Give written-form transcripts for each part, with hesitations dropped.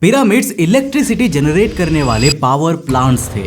Pyramids electricity generate करने वाले power plants थे।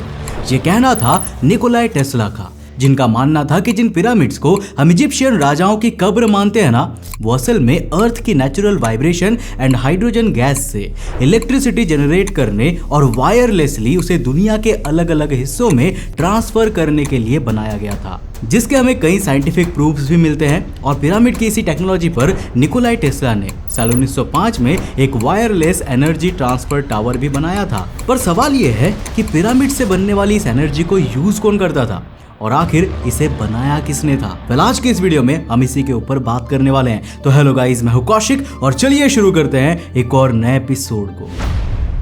ये कहना था निकोलाई टेस्ला का, जिनका मानना था कि जिन पिरामिड्स को हम इजिप्शियन राजाओं की कब्र मानते हैं ना, वो असल में अर्थ की natural vibration and hydrogen gas से इलेक्ट्रिसिटी जनरेट करने और वायरलेसली उसे दुनिया के अलग अलग हिस्सों में ट्रांसफर करने के लिए बनाया गया था, जिसके हमें कई साइंटिफिक प्रूफ्स भी मिलते हैं। और पिरामिड की इसी टेक्नोलॉजी पर निकोलाई टेस्ला ने साल 1905 में एक वायरलेस एनर्जी ट्रांसफर टावर भी बनाया था। पर सवाल यह है कि पिरामिड से बनने वाली इस एनर्जी को यूज कौन करता था और आखिर इसे बनाया किसने था? आज के इस वीडियो में हम इसी के ऊपर बात करने वाले हैं। तो हेलो गाइस, मैं हूं कौशिक और चलिए शुरू करते हैं एक और नए एपिसोड को।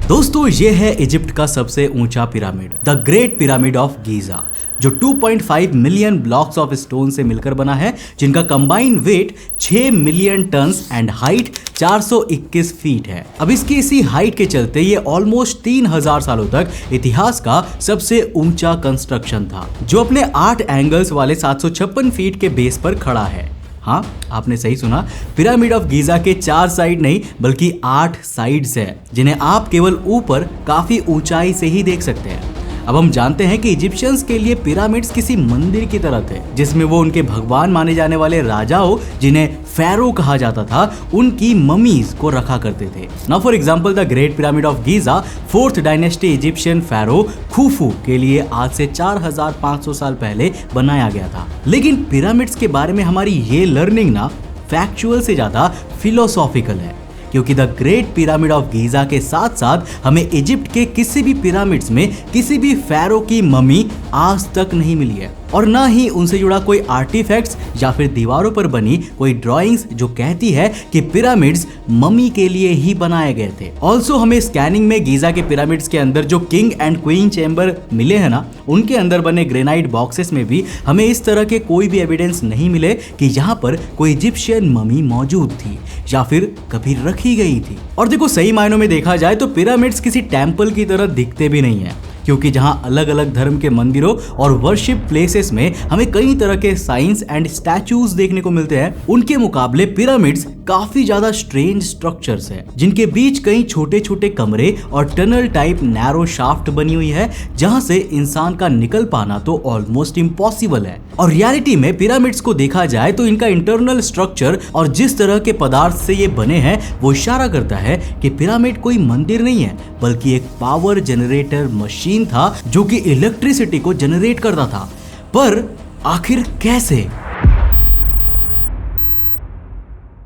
दोस्तों, ये है इजिप्ट का सबसे ऊंचा pyramid, the great pyramid of Giza, जो 2.5 मिलियन ब्लॉक्स ऑफ स्टोन से मिलकर बना है, जिनका combined weight 6 million tons and height 421 feet है। अब इसकी इसी हाइट के चलते ये ऑलमोस्ट 3000 सालों तक इतिहास का सबसे ऊंचा कंस्ट्रक्शन था, जो अपने 8 एंगल्स वाले 756 फीट के बेस पर खड़ा है। हाँ, आपने सही सुना, पिरामिड ऑफ गीजा के 4 साइड नहीं बल्कि 8 साइड्स है, जिन्हें आप केवल ऊपर काफी ऊंचाई से ही देख सकते हैं। अब हम जानते हैं कि इजिप्शियंस के लिए पिरामिड्स किसी मंदिर की तरह थे, जिसमें वो उनके भगवान माने जाने वाले राजाओं, जिन्हें फैरो कहा जाता था, उनकी ममीज को रखा करते थे। Now for example, the great pyramid of Giza 4th dynasty Egyptian pharaoh Khufu के लिए आज से 4500 साल पहले बनाया गया था। लेकिन पिरामिड्स के बारे में हमारी ये लर्निंग ना फैक्चुअल से ज्यादा फिलोसॉफिकल है, क्योंकि the great pyramid of Giza के साथ साथ हमें इजिप्ट के किसी भी पिरामिड्स में किसी भी फैरो की ममी आज तक नहीं मिली है, और ना ही उनसे जुड़ा कोई आर्टिफैक्ट्स या फिर दीवारों पर बनी कोई ड्राइंग्स जो कहती है कि पिरामिड्स ममी के लिए ही बनाए गए थे। ऑल्सो हमें स्कैनिंग में गीजा के पिरामिड्स के अंदर जो किंग एंड क्वीन चेंबर मिले हैं ना, उनके अंदर बने ग्रेनाइट बॉक्सेस में भी हमें इस तरह के कोई भी एविडेंस नहीं मिले कि यहाँ पर कोई इजिप्शियन ममी मौजूद थी या फिर कभी रखी गई थी। और देखो, सही मायनों में देखा जाए तो पिरामिड्स किसी टेम्पल की तरह दिखते भी नहीं है, क्योंकि जहां अलग अलग धर्म के मंदिरों और वर्शिप प्लेसेस में हमें कई तरह के साइंस एंड स्टैचूज देखने को मिलते हैं, उनके मुकाबले पिरामिड्स काफी ज्यादा स्ट्रेंज स्ट्रक्चर्स हैं, जिनके बीच कई छोटे छोटे कमरे और टनल टाइप नैरो शाफ्ट बनी हुई है, जहां से इंसान का निकल पाना तो ऑलमोस्ट इम्पॉसिबल है। और रियलिटी में पिरामिड्स को देखा जाए तो इनका इंटरनल स्ट्रक्चर और जिस तरह के पदार्थ से ये बने हैं वो इशारा करता है कि पिरामिड कोई मंदिर नहीं है, बल्कि एक पावर जनरेटर मशीन था जो कि इलेक्ट्रिसिटी को जनरेट करता था। पर आखिर कैसे?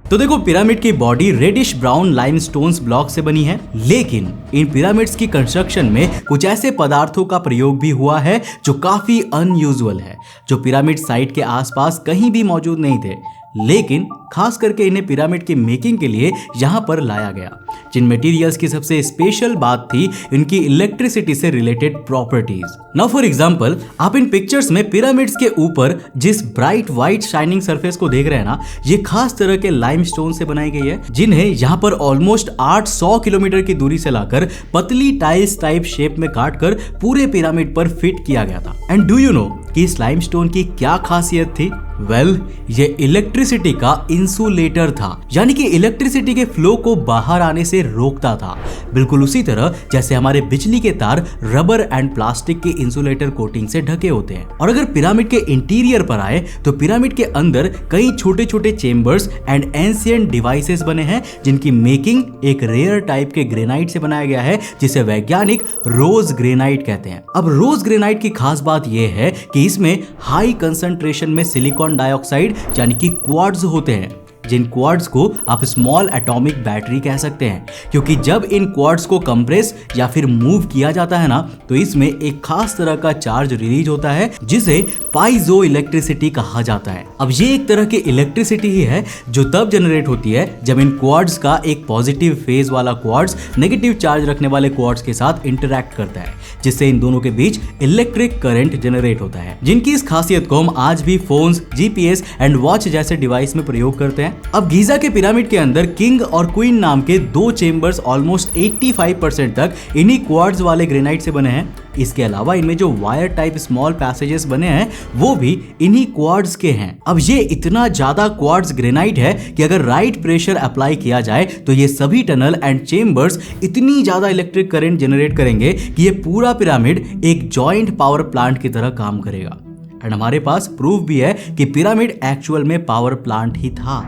तो देखो, पिरामिड की body reddish brown limestones block से बनी है, लेकिन इन पिरामिड्स की कंस्ट्रक्शन में कुछ ऐसे पदार्थों का प्रयोग भी हुआ है जो काफी अनयूजुअल है, जो पिरामिड साइट के आसपास कहीं भी मौजूद नहीं थे, लेकिन खास करके इन्हें पिरामिड की मेकिंग के लिए यहाँ पर लाया गया। जिन मटेरियल्स की सबसे स्पेशल बात थी इनकी इलेक्ट्रिसिटी से related properties. Now for example, आप इन पिक्चर्स में पिरामिड्स के ऊपर जिस ब्राइट व्हाइट शाइनिंग सरफेस को देख रहे हैं ना, ये खास तरह के लाइमस्टोन से बनाई गई है, जिन्हें यहाँ पर ऑलमोस्ट 800 किलोमीटर की दूरी से लाकर पतली टाइल्स टाइप शेप में काटकर पूरे पिरामिड पर फिट किया गया था। एंड डू यू नो कि इस लाइमस्टोन की क्या खासियत थी? वेल, ये इलेक्ट्रिसिटी का इंसुलेटर था, यानी कि इलेक्ट्रिसिटी के फ्लो को बाहर आने से रोकता था, बिल्कुल उसी तरह जैसे हमारे बिजली के तार रबर एंड प्लास्टिक के इंसुलेटर कोटिंग से ढके होते हैं। और अगर पिरामिड के इंटीरियर पर आए तो पिरामिड के अंदर कई छोटे छोटे चेम्बर्स एंड एंशिएंट डिवाइसेस बने हैं, जिनकी मेकिंग एक रेयर टाइप के ग्रेनाइट से बनाया गया है, जिसे वैज्ञानिक रोज ग्रेनाइट कहते हैं। अब रोज ग्रेनाइट की खास बात यह है कि इसमें हाई कंसंट्रेशन में सिलिकॉन डाइऑक्साइड यानी कि क्वार्ट्ज होते हैं, जिन क्वार्ट्ज को आप स्मॉल एटॉमिक बैटरी कह सकते हैं, क्योंकि जब इन क्वार्ट्ज को कंप्रेस या फिर मूव किया जाता है ना, तो इसमें एक खास तरह का चार्ज रिलीज होता है, जिसे पाइजो इलेक्ट्रिसिटी कहा जाता है। अब ये एक तरह की इलेक्ट्रिसिटी ही है जो तब जनरेट होती है जब इन क्वार्ट्ज का एक पॉजिटिव फेज वाला क्वार्ट्ज नेगेटिव चार्ज रखने वाले क्वार्ट्ज के साथ इंटरैक्ट करता है, जिससे इन दोनों के बीच इलेक्ट्रिक करंट जनरेट होता है, जिनकी इस खासियत को हम आज भी फोन्स, जीपीएस एंड वॉच जैसे डिवाइस में प्रयोग करते हैं। अब गीजा के पिरामिड के अंदर किंग और क्वीन नाम के 2 चेम्बर्स ऑलमोस्ट 85% तक इन्हीं क्वार्ट्ज वाले ग्रेनाइट से बने हैं, इसके अलावा इनमें जो वायर टाइप स्मॉल पैसेजेस बने हैं वो भी इन्हीं क्वार्ट्ज के हैं। अब ये इतना ज्यादा क्वार्ट्ज ग्रेनाइट है कि अगर राइट प्रेशर अप्लाई किया जाए तो ये सभी टनल एंड चेम्बर्स इतनी ज्यादा इलेक्ट्रिक करंट जनरेट करेंगे कि ये पूरा पिरामिड एक जॉइंट पावर प्लांट की तरह काम करेगा। एंड हमारे पास प्रूफ भी है कि पिरामिड एक्चुअल में पावर प्लांट ही था।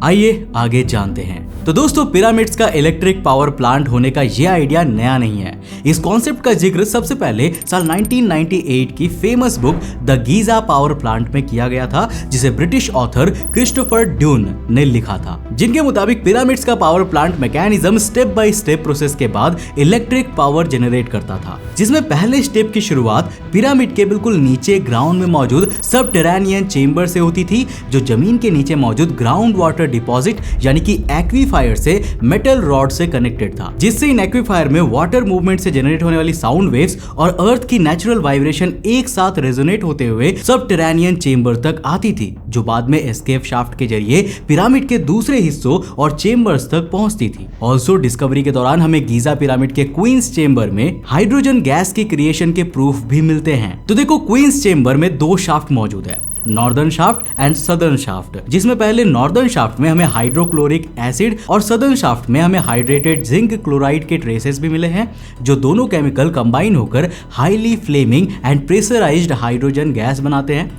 आइए आगे जानते हैं। तो दोस्तों, पिरामिड्स का इलेक्ट्रिक पावर प्लांट होने का ये आइडिया नया नहीं है। इस कॉन्सेप्ट का जिक्र सबसे पहले साल 1998 की famous book the Giza power plant में किया गया था, जिसे ब्रिटिश ऑथर क्रिस्टोफर ड्यून ने लिखा था, जिनके मुताबिक पिरामिड्स का power plant mechanism step by step process के बाद इलेक्ट्रिक पावर जनरेट करता था, जिसमें पहले स्टेप की शुरुआत पिरामिड के बिल्कुल नीचे ग्राउंड में मौजूद सबटेरेनियन चेंबर से होती थी, जो जमीन के नीचे मौजूद ग्राउंड वाटर डिपॉजिट यानी कि एक्वीफायर से मेटल रॉड से कनेक्टेड था, जिससे इन एक्वीफायर में वाटर मूवमेंट से जनरेट होने वाली साउंड वेव्स और अर्थ की नेचुरल वाइब्रेशन एक साथ रेजोनेट होते हुए सबटेरेनियन चेंबर तक आती थी, जो बाद में एस्केप शाफ्ट के जरिए पिरामिड के दूसरे हिस्सों और चेंबर्स तक पहुंचती थी। ऑल्सो डिस्कवरी के दौरान हमें गीजा पिरामिड के क्वींस चेंबर में हाइड्रोजन गैस की क्रिएशन के प्रूफ भी मिलते हैं। तो देखो, क्वींस चेंबर में दो शाफ्ट मौजूद है, northern shaft and southern shaft, जिसमें पहले नॉर्दर्न शाफ्ट में हमें हाइड्रोक्लोरिक एसिड और सदर्न शाफ्ट में हमें हाइड्रेटेड जिंक क्लोराइड के ट्रेसेस भी मिले हैं, जो दोनों केमिकल कंबाइन होकर highly flaming and pressurised hydrogen gas बनाते हैं।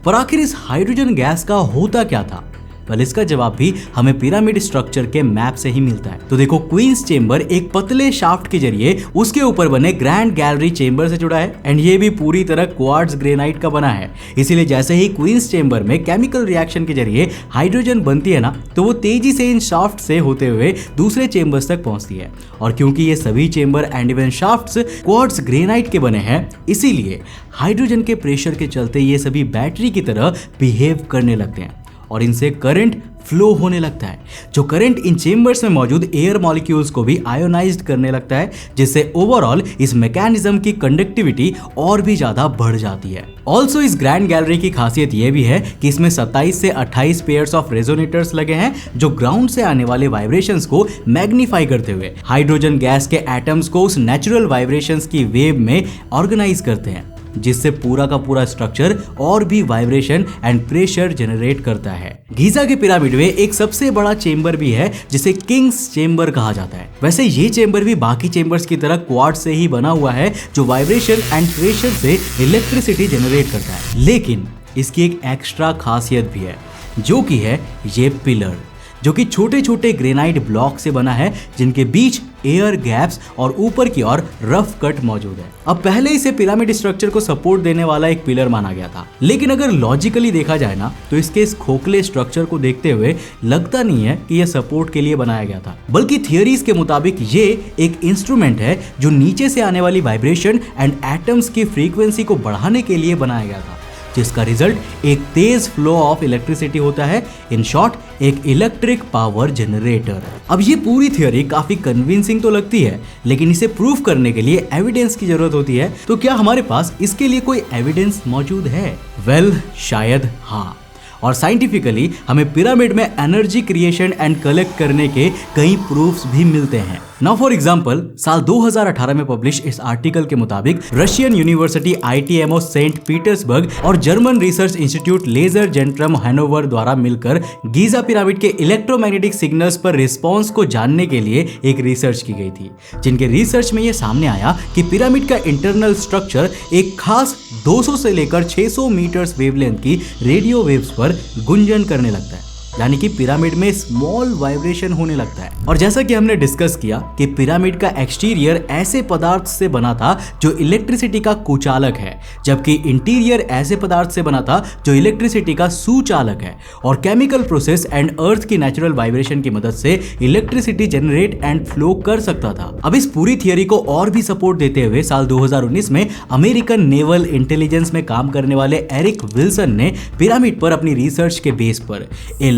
पर आखिर इस हाइड्रोजन गैस का होता क्या था? पर इसका जवाब भी हमें पिरामिड स्ट्रक्चर के मैप से ही मिलता है। तो देखो, क्वींस चेंबर एक पतले शाफ्ट के जरिए उसके ऊपर बने ग्रैंड गैलरी चेंबर से जुड़ा है, एंड ये भी पूरी तरह क्वार्ट्ज ग्रेनाइट का बना है। इसीलिए जैसे ही क्वींस चेंबर में केमिकल रिएक्शन के जरिए हाइड्रोजन बनती है ना, तो वो तेजी से इन शाफ्ट से होते हुए दूसरे चेंबर्स तक पहुंचती है। और क्योंकि ये सभी chamber and even shafts quartz granite के बने हैं, इसीलिए हाइड्रोजन के प्रेशर के चलते ये सभी बैटरी की तरह बिहेव करने लगते हैं और इनसे करंट फ्लो होने लगता है, जो करंट इन चेंबर्स में मौजूद एयर मॉलिक्यूल्स को भी आयोनाइज्ड करने लगता है, जिससे ओवरऑल इस मैकेनिज्म की कंडक्टिविटी और भी ज्यादा बढ़ जाती है। ऑल्सो इस ग्रैंड गैलरी की खासियत यह भी है कि इसमें 27 से 28 पेयर्स ऑफ रेजोनेटर्स लगे हैं, जो ग्राउंड से आने वाले वाइब्रेशंस को मैग्नीफाई करते हुए हाइड्रोजन गैस के एटम्स को उस नेचुरल वाइब्रेशंस की वेव में ऑर्गेनाइज करते हैं, जिससे पूरा का पूरा स्ट्रक्चर और भी वाइब्रेशन एंड प्रेशर जनरेट करता है। गीजा के पिरामिड में एक सबसे बड़ा चेंबर भी है, जिसे किंग्स चेंबर कहा जाता है। वैसे ये चेंबर भी बाकी चेंबर्स की तरह क्वार्ट्ज से ही बना हुआ है, जो वाइब्रेशन एंड प्रेशर से इलेक्ट्रिसिटी जनरेट करता है। लेकिन इसकी एक एक्स्ट्रा खासियत भी है, जो कि है ये पिलर, जो कि छोटे छोटे ग्रेनाइट ब्लॉक से बना है, जिनके बीच एयर गैप्स और ऊपर की ओर रफ कट मौजूद है। अब पहले इसे पिरामिड स्ट्रक्चर को सपोर्ट देने वाला एक पिलर माना गया था, लेकिन अगर लॉजिकली देखा जाए ना, तो इसके इस खोखले स्ट्रक्चर को देखते हुए लगता नहीं है कि यह सपोर्ट के लिए बनाया गया था, बल्कि थियरीज के मुताबिक ये एक इंस्ट्रूमेंट है जो नीचे से आने वाली वाइब्रेशन एंड एटम्स की फ्रीक्वेंसी को बढ़ाने के लिए बनाया गया था, जिसका रिजल्ट एक तेज फ्लो ऑफ इलेक्ट्रिसिटी होता है। इन शॉर्ट, एक इलेक्ट्रिक पावर जनरेटर। अब ये पूरी थ्योरी काफी कन्विंसिंग तो लगती है, लेकिन इसे प्रूव करने के लिए एविडेंस की जरूरत होती है। तो क्या हमारे पास इसके लिए कोई एविडेंस मौजूद है? वेल, शायद हाँ। और साइंटिफिकली हमें पिरामिड में एनर्जी क्रिएशन एंड कलेक्ट करने के कई प्रूफ्स भी मिलते हैं। नाउ फॉर एग्जांपल, साल 2018 में पब्लिश इस आर्टिकल के मुताबिक Russian university ITMO Saint Petersburg और German research institute Laser Zentrum Hannover द्वारा मिलकर गीजा पिरामिड के इलेक्ट्रोमैग्नेटिक सिग्नल्स पर रिस्पॉन्स को जानने के लिए एक रिसर्च की गई थी, जिनके रिसर्च में यह सामने आया कि पिरामिड का इंटरनल स्ट्रक्चर एक खास 200 से लेकर 600 मीटर्स वेवलेंथ की रेडियो वेव्स पर गुंजन करने लगता है, यानी कि पिरामिड में स्मॉल वाइब्रेशन होने लगता है। और जैसा कि हमने डिस्कस किया कि पिरामिड का एक्सटीरियर ऐसे पदार्थ से बना था जो इलेक्ट्रिसिटी का कुचालक है, जबकि इंटीरियर ऐसे पदार्थ से बना था जो इलेक्ट्रिसिटी का सुचालक है, और केमिकल प्रोसेस एंड अर्थ की नेचुरल वाइब्रेशन की मदद से इलेक्ट्रिसिटी जनरेट एंड फ्लो कर सकता था। अब इस पूरी थियरी को और भी सपोर्ट देते हुए साल 2019 में अमेरिकन नेवल इंटेलिजेंस में काम करने वाले एरिक विल्सन ने पिरामिड पर अपनी रिसर्च के बेस पर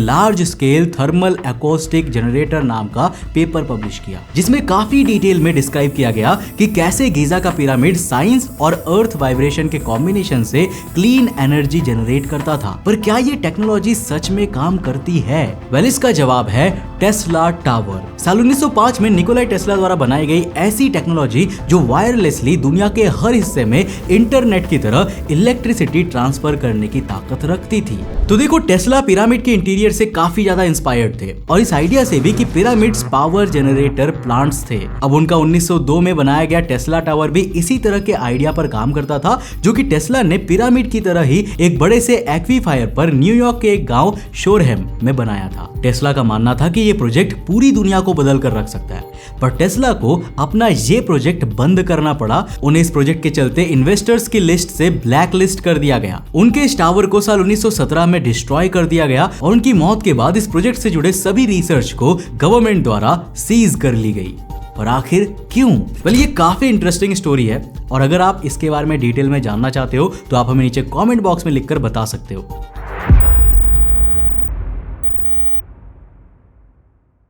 large scale thermal acoustic generator नाम का पेपर पब्लिश किया, जिसमें काफी डिटेल में डिस्क्राइब किया गया कि कैसे गीजा का पिरामिड साइंस और अर्थ वाइब्रेशन के कॉम्बिनेशन से क्लीन एनर्जी जनरेट करता था। पर क्या ये टेक्नोलॉजी सच में काम करती है? वेल, इसका जवाब है टेस्ला टावर। साल 1905 में निकोलाई टेस्ला द्वारा बनाई गई ऐसी टेक्नोलॉजी जो वायरलेसली दुनिया के हर हिस्से में इंटरनेट की तरह इलेक्ट्रिसिटी ट्रांसफर करने की ताकत रखती थी। तो देखो, टेस्ला पिरामिड के इंटीरियर से काफी ज्यादा इंस्पायर्ड थे और इस आइडिया से भी कि पिरामिड्स पावर जनरेटर प्लांट्स थे। अब उनका 1902 में बनाया गया टेस्ला टावर भी इसी तरह के आइडिया पर काम करता था, जो कि टेस्ला ने पिरामिड की तरह ही एक बड़े से एक्वीफायर पर न्यूयॉर्क के एक गांव शोरहेम में बनाया था। टेस्ला का मानना था कि ये प्रोजेक्ट पूरी दुनिया को बदल कर रख सकता है, पर टेस्ला को अपना ये प्रोजेक्ट बंद करना पड़ा। उन्हें इस प्रोजेक्ट के चलते इन्वेस्टर्स की लिस्ट से ब्लैक लिस्ट कर दिया गया। उनके इस टावर को साल 1917 में डिस्ट्रॉय कर दिया गया और उनकी मौत के बाद इस प्रोजेक्ट से जुड़े सभी रिसर्च को गवर्नमेंट द्वारा सीज कर ली गई। पर आखिर क्यों? वेल, ये काफी इंटरेस्टिंग स्टोरी है और अगर आप इसके बारे में डिटेल में जानना चाहते हो तो आप हमें नीचे कमेंट बॉक्स में लिखकर बता सकते हो।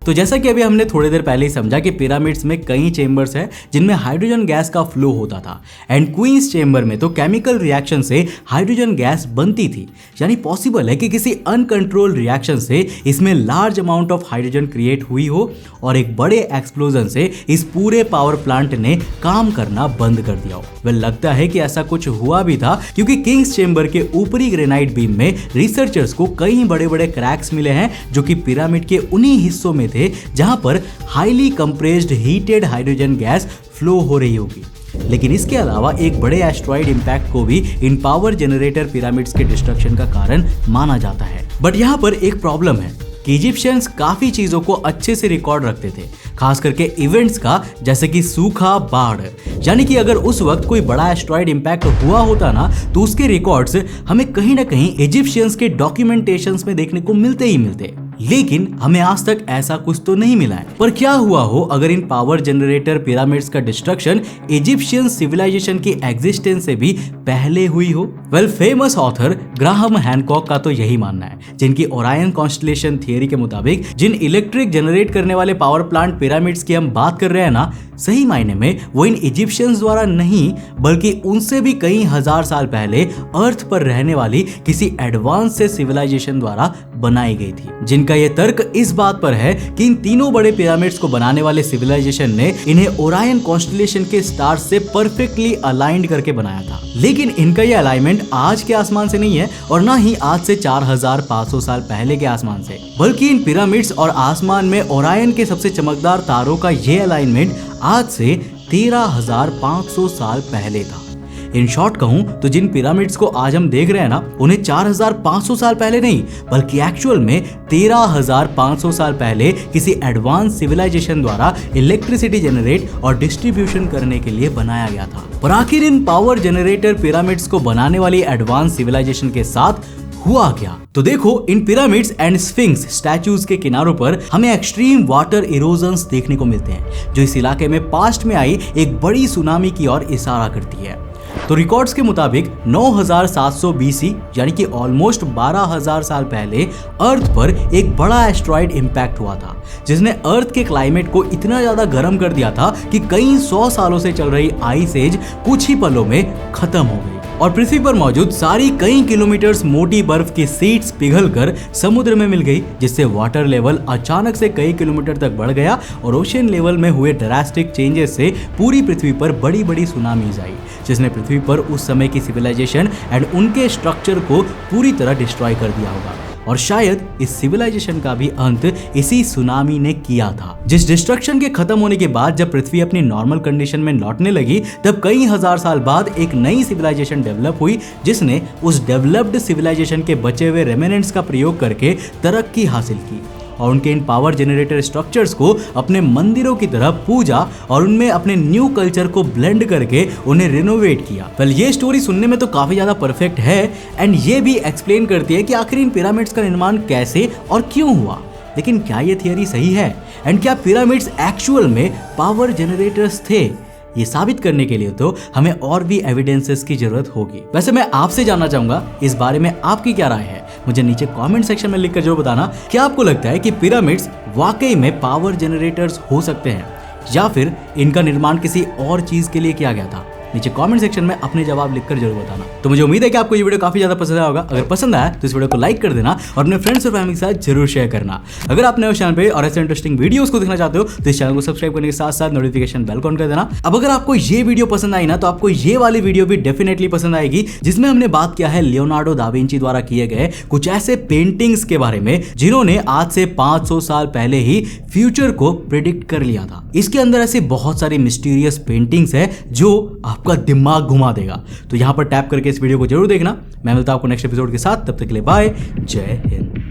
तो जैसा कि अभी हमने थोड़ी देर पहले ही समझा कि पिरामिड्स में कई चेंबर्स हैं जिनमें हाइड्रोजन गैस का फ्लो होता था एंड क्वींस चेंबर में तो केमिकल रिएक्शन से हाइड्रोजन गैस बनती थी। यानी पॉसिबल है कि किसी अनकंट्रोल रिएक्शन से इसमें large amount of hydrogen create हुई हो और एक बड़े एक्सप्लोजन से इस पूरे पावर प्लांट ने काम करना बंद कर दिया हो। वेल, लगता है कि ऐसा कुछ हुआ भी था, क्योंकि किंग्स चेंबर के ऊपरी ग्रेनाइट बीम में रिसर्चर्स को कई बड़े बड़े क्रैक्स मिले हैं जो कि पिरामिड के उन्हीं हिस्सों में थे जहां पर highly compressed heated hydrogen gas flow हो रही होगी। लेकिन इसके अलावा एक बड़े एस्ट्रॉइड इंपैक्ट को भी इन पावर जनरेटर पिरामिड्स के डिस्ट्रक्शन का कारण माना जाता है। बट यहाँ पर एक प्रॉब्लम है कि इजिप्शियंस काफी चीजों को अच्छे से रिकॉर्ड रखते थे, खास करके इवेंट्स का, जैसे कि सूखा, बाढ़। यानी कि अगर उस वक्त कोई बड़ा एस्ट्रॉइड इंपैक्ट हुआ होता ना तो उसके रिकॉर्ड्स हमें कहीं ना कहीं इजिप्शियंस के डॉक्यूमेंटेशंस में देखने को मिलते ही मिलते। लेकिन हमें आज तक ऐसा कुछ तो नहीं मिला है। पर क्या हुआ हो अगर इन पावर जनरेटर पिरामिड्स का डिस्ट्रक्शन इजिप्शियन सिविलाइजेशन की एग्जिस्टेंस से भी पहले हुई हो? Well, famous author Graham Hancock का तो यही मानना है, जिनकी ओरायन कॉन्स्टलेशन थियरी के मुताबिक जिन इलेक्ट्रिक जनरेट करने वाले पावर प्लांट पिरामिड्स की हम बात कर रहे हैं ना, सही मायने में वो इन इजिप्शियंस द्वारा नहीं बल्कि उनसे भी कई हजार साल पहले अर्थ पर रहने वाली किसी एडवांस से सिविलाइजेशन द्वारा बनाई गई थी। जिनका ये तर्क इस बात पर है कि इन तीनों बड़े पिरामिड्स को बनाने वाले सिविलाइजेशन ने इन्हें ओरायन कॉन्स्टलेशन के स्टार्स से परफेक्टली अलाइंड करके बनाया था। लेकिन इनका ये अलाइनमेंट आज के आसमान से नहीं है और ना ही आज से 4500 साल पहले के आसमान से, बल्कि इन पिरामिड्स और आसमान में ओरायन के सबसे चमकदार तारों का ये अलाइनमेंट आज से 13,500 साल पहले था। इन शॉर्ट कहूं तो जिन पिरामिड्स को आज हम देख रहे हैं ना, उन्हें 4,500 साल पहले नहीं बल्कि एक्चुअल में 13,500 साल पहले किसी एडवांस सिविलाइजेशन द्वारा इलेक्ट्रिसिटी जनरेट और डिस्ट्रीब्यूशन करने के लिए बनाया गया था। पर आखिर इन पावर जनरेटर पिरामिड्स को बनाने वाली एडवांस सिविलाइजेशन के साथ हुआ क्या? तो देखो, इन पिरामिड्स एंड स्फिंक्स स्टैचूज के किनारों पर हमें एक्सट्रीम वाटर इरोजन्स देखने को मिलते हैं, जो इस इलाके में पास्ट में आई एक बड़ी सुनामी की ओर इशारा करती है। तो रिकॉर्ड्स के मुताबिक 9700 BC यानी कि ऑलमोस्ट 12,000 साल पहले अर्थ पर एक बड़ा एस्ट्रॉइड इंपैक्ट हुआ था, जिसने अर्थ के क्लाइमेट को इतना ज्यादा गर्म कर दिया था कि कई 100 सालों से चल रही आइस एज कुछ ही पलों में खत्म हो गई और पृथ्वी पर मौजूद सारी कई किलोमीटर्स मोटी बर्फ की शीट्स पिघलकर समुद्र में मिल गई, जिससे वाटर लेवल अचानक से कई किलोमीटर तक बढ़ गया और ओशन लेवल में हुए ड्रास्टिक चेंजेस से पूरी पृथ्वी पर बड़ी बड़ी सुनामीज आई, जिसने पृथ्वी पर उस समय की सिविलाइजेशन एंड उनके स्ट्रक्चर को पूरी तरह डिस्ट्रॉय कर दिया होगा। और शायद इस सिविलाइजेशन का भी अंत इसी सुनामी ने किया था। जिस डिस्ट्रक्शन के खत्म होने के बाद जब पृथ्वी अपनी नॉर्मल कंडीशन में लौटने लगी, तब कई हजार साल बाद एक नई सिविलाइजेशन डेवलप हुई, जिसने उस डेवलप्ड सिविलाइजेशन के बचे हुए रेमिनेंट्स का प्रयोग करके तरक्की हासिल की और उनके इन पावर जनरेटर स्ट्रक्चर्स को अपने मंदिरों की तरह पूजा और उनमें अपने न्यू कल्चर को ब्लेंड करके उन्हें रिनोवेट किया। वेल, ये स्टोरी सुनने में तो काफी ज्यादा परफेक्ट है एंड ये भी एक्सप्लेन करती है कि आखिर इन पिरामिड्स का निर्माण कैसे और क्यों हुआ। लेकिन क्या ये थियरी सही है एंड क्या पिरामिड्स एक्चुअल में पावर जनरेटर्स थे ये साबित करने के लिए तो हमें और भी एविडेंसेस की जरूरत होगी। वैसे मैं आपसे जानना चाहूंगा इस बारे में आपकी क्या राय है, मुझे नीचे कमेंट सेक्शन में लिखकर जरूर बताना। क्या आपको लगता है कि पिरामिड्स वाकई में पावर जनरेटर्स हो सकते हैं या फिर इनका निर्माण किसी और चीज के लिए किया गया था? नीचे कमेंट सेक्शन में अपने जवाब लिखकर जरूर बताना। तो मुझे उम्मीद है कि आपको ये वीडियो काफी ज्यादा पसंद आया होगा। अगर पसंद आया तो इस वीडियो को लाइक कर देना और अपने फ्रेंड्स और फैमिली के साथ जरूर शेयर करना। अगर आप नए चैनल पे और ऐसे इंटरेस्टिंग वीडियोस को देखना चाहते हो तो इस चैनल को सब्सक्राइब करने के साथ साथ नोटिफिकेशन बेल को ऑन कर देना। अब अगर आपको ये वीडियो पसंद आई ना तो आपको ये वाली वीडियो भी डेफिनेटली पसंद आएगी, जिसमें हमने बात किया है लियोनार्डो दा विंची द्वारा किए गए कुछ ऐसे पेंटिंग्स के बारे में जिन्होंने आज से 500 साल पहले ही फ्यूचर को प्रिडिक्ट कर लिया था। इसके अंदर ऐसी बहुत सारी मिस्टीरियस पेंटिंग्स है जो आपका दिमाग घुमा देगा। तो यहां पर टैप करके इस वीडियो को जरूर देखना। मैं मिलता हूं आपको नेक्स्ट एपिसोड के साथ, तब तक के लिए बाय, जय हिंद।